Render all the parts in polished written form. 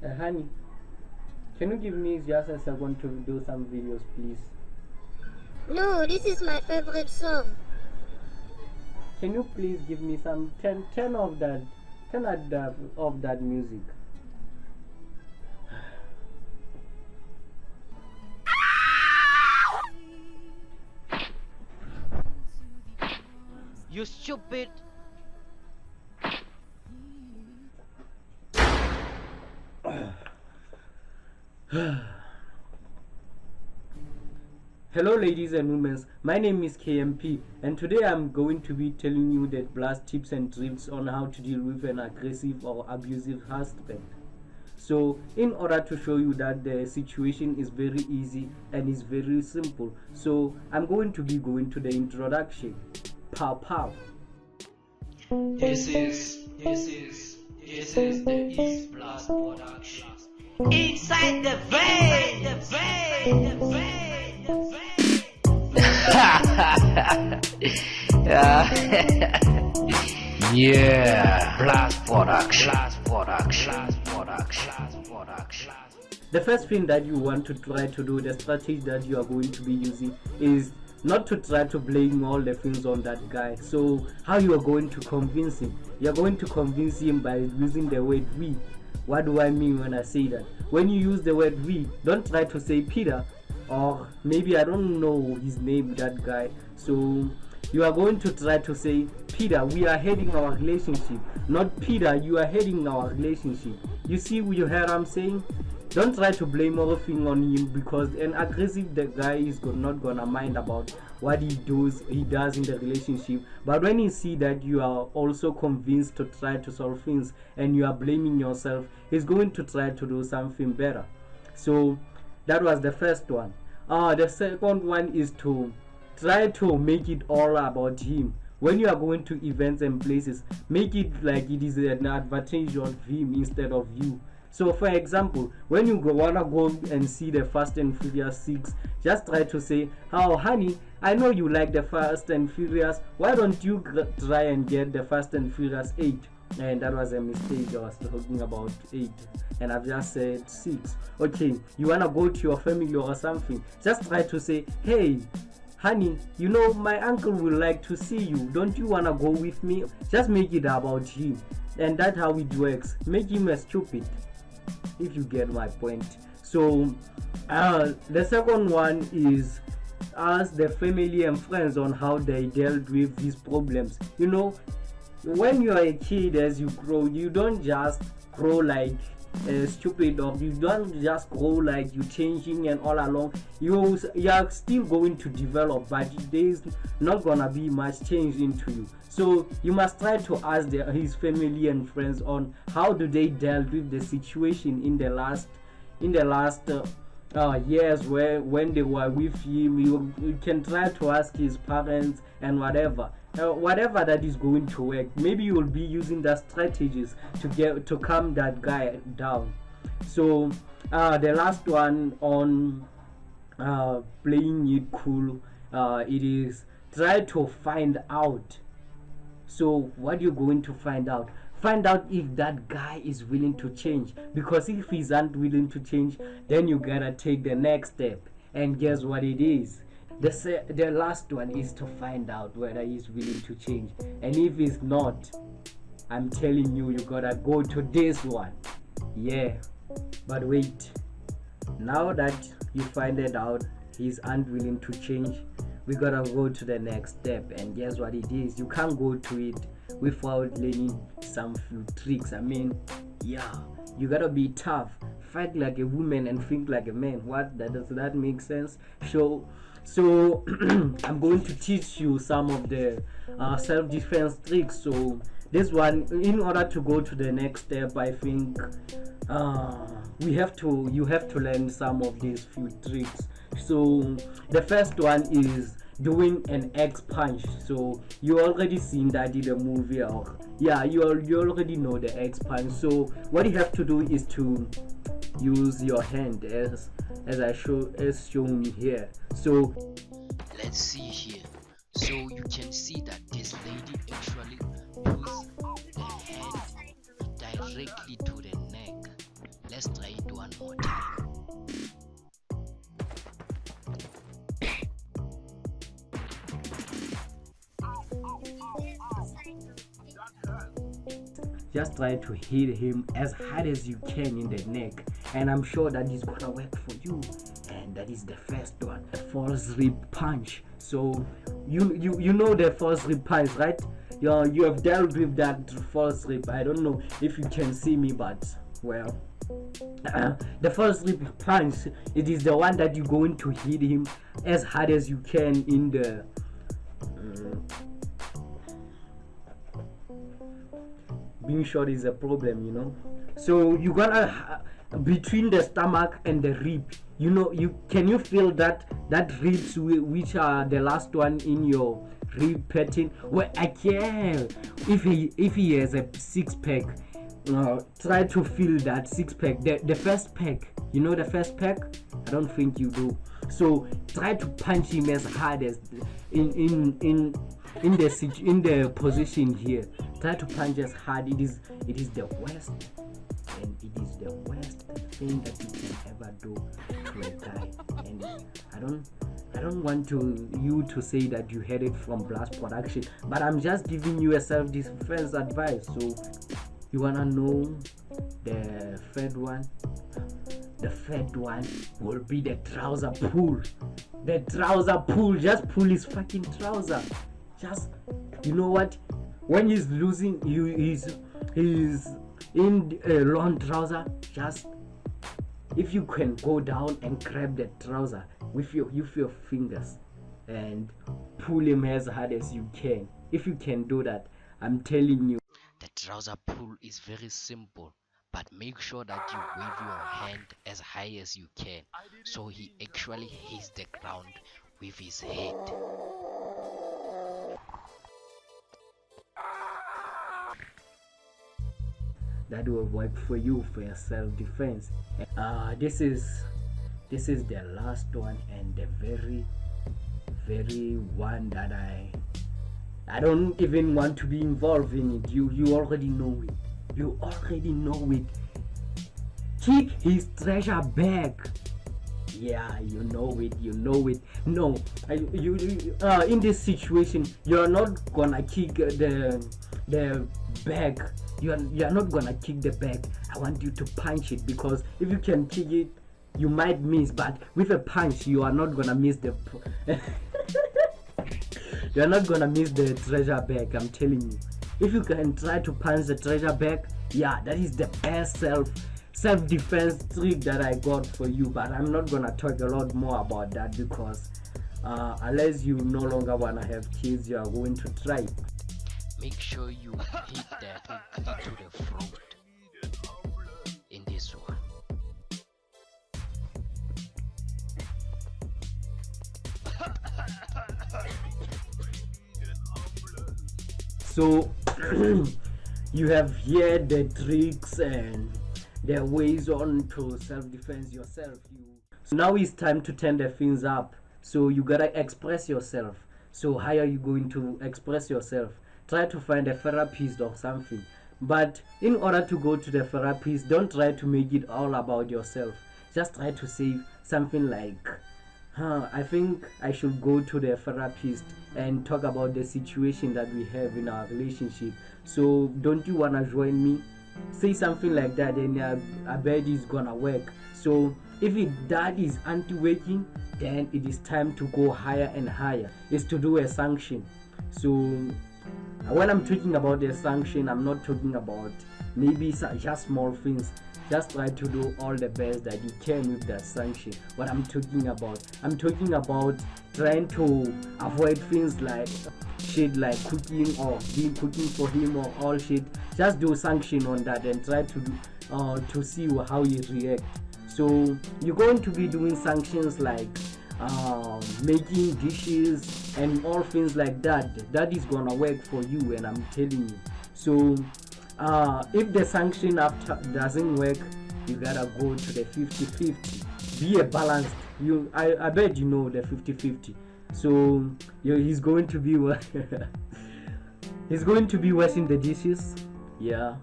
Honey, can you give me just a second to do some videos, please? No, this is my favorite song. Can you please give me some 10 of that, 10 of that music? You stupid! Hello ladies and women, my name is KMP and today I'm going to be telling you the blast tips and tricks on how to deal with an aggressive or abusive husband. So in order to show you that the situation is very easy and is very simple, so I'm going to be going to the introduction. Pow pow. This is the East Blast production. Inside the vein, yeah, Blast production. The first thing that you want to try to do, the strategy that you are going to be using, is not to try to blame all the things on that guy. So how you are going to convince him? You are going to convince him by using the word we. What do I mean when I say that? When you use the word we, don't try to say Peter, or maybe I don't know his name, that guy. So you are going to try to say, Peter, we are heading our relationship. Not Peter, you are heading our relationship. You see what you hear I'm saying? Don't try to blame everything on him, because an aggressive the guy is not gonna mind about what he does in the relationship. But when he see that you are also convinced to try to solve things and you are blaming yourself, he's going to try to do something better. So that was the first one. The second one is to try to make it all about him. When you are going to events and places, make it like it is an advantage of him instead of you. So for example, when you wanna go and see the Fast and Furious 6, just try to say, oh honey, I know you like the Fast and Furious, why don't you try and get the Fast and Furious 8? And that was a mistake, I was talking about 8 and I've just said 6. Okay, you wanna go to your family or something, just try to say, hey honey, you know my uncle would like to see you, don't you wanna go with me? Just make it about him, and that's how it works. Make him a stupid, if you get my point. So the second one is ask the family and friends on how they dealt with these problems. You know, when you are a kid, as you grow, you don't just grow like stupid, or you don't just grow like you changing and all along. You are still going to develop, but there's not gonna be much change into you. So you must try to ask his family and friends on how do they dealt with the situation in the last years, where when they were with him. You can try to ask his parents and whatever that is going to work. Maybe you will be using the strategies to calm that guy down. So the last one on playing it cool, it is try to find out. So what you're going to find out if that guy is willing to change, because if he's not willing to change, then you gotta take the next step, and guess what it is? The last one is to find out whether he's willing to change, and if he's not, I'm telling you, you gotta go to this one. Yeah, but wait, now that you find it out he's unwilling to change, we gotta go to the next step, and guess what it is? You can't go to it without learning some few tricks. I mean, yeah, you gotta be tough, fight like a woman and think like a man. Does that make sense? So I'm going to teach you some of the self-defense tricks. So this one, in order to go to the next step, I think you have to learn some of these few tricks. So the first one is doing an X punch. So you already seen that in the movie, or yeah, you already know the X punch. So what you have to do is to use your hand as shown here. So Let's see here. So you can see that this lady actually puts the hand directly to the neck. Let's try it one more time. Just try to hit him as hard as you can in the neck, and I'm sure that is gonna work for you. And that is the first one, a false rib punch. So you know the false rib punch, right? You have dealt with that false rib. I don't know if you can see me, but well, the false rib punch, it is the one that you're going to hit him as hard as you can in the being short is a problem, you know. So you're gonna between the stomach and the rib, you know, can you feel that ribs which are the last one in your rib pattern? Well, I can. If he has a six-pack, try to feel that six-pack, the first pack. You know the first pack? I don't think you do. So try to punch him as hard as in the position here. Try to punch as hard. It is the worst, and it is the worst thing that you can ever do to a guy. And I don't want you to say that you heard it from Blast Production, but I'm just giving you a self-defense advice. So you wanna know the third one? The third one will be the trouser pull. The trouser pull. Just pull his fucking trouser. Just, you know what? When he's losing, he's in a long trouser. Just, if you can go down and grab the trouser with your fingers and pull him as hard as you can. If you can do that, I'm telling you. The trouser pull is very simple, but make sure that you wave your hand as high as you can, so he actually hits the ground with his head. That will work for you for your self-defense. This is the last one, and the very one that I don't even want to be involved in it. You already know it. You already know it. Kick his treasure bag. Yeah, you know it. No, in this situation, you're not gonna kick the bag. You are not gonna kick the bag. I want you to punch it, because if you can kick it, you might miss. But with a punch, you are not gonna miss the. You are not gonna miss the treasure bag. I'm telling you. If you can try to punch the treasure bag, yeah, that is the best self-defense trick that I got for you. But I'm not gonna talk a lot more about that, because unless you no longer wanna have kids, you are going to try. Make sure you hit that hook to the throat in this one. So you have here the tricks and the ways on to self-defense yourself. So now it's time to turn the things up. So you gotta express yourself. So how are you going to express yourself? Try to find a therapist or something. But in order to go to the therapist, don't try to make it all about yourself. Just try to say something like, I think I should go to the therapist and talk about the situation that we have in our relationship. So don't you wanna join me? Say something like that, and I bet it's gonna work. So if that is anti-working, then it is time to go higher and higher. It's to do a sanction. So when I'm talking about the sanction, I'm not talking about maybe just small things. Just try to do all the best that you can with that sanction. What I'm talking about trying to avoid things like shit like cooking or being cooking for him or all shit. Just do sanction on that and try to see how you react. So you're going to be doing sanctions like making dishes and all things like that. That is gonna work for you, and I'm telling you. So if the sanction after doesn't work, you gotta go to the 50-50. Be a balanced. I bet you know the 50-50. So he's going to be he's going to be washing the dishes. Yeah.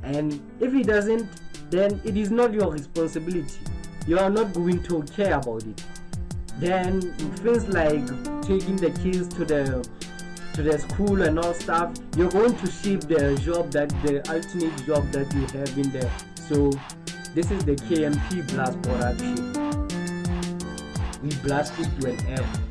And if he doesn't, then it is not your responsibility. You are not going to care about it. Then things like taking the kids to the school and all stuff, you're going to ship the alternate job that you have in there. So this is the KMP Blast production. We blast it to an F.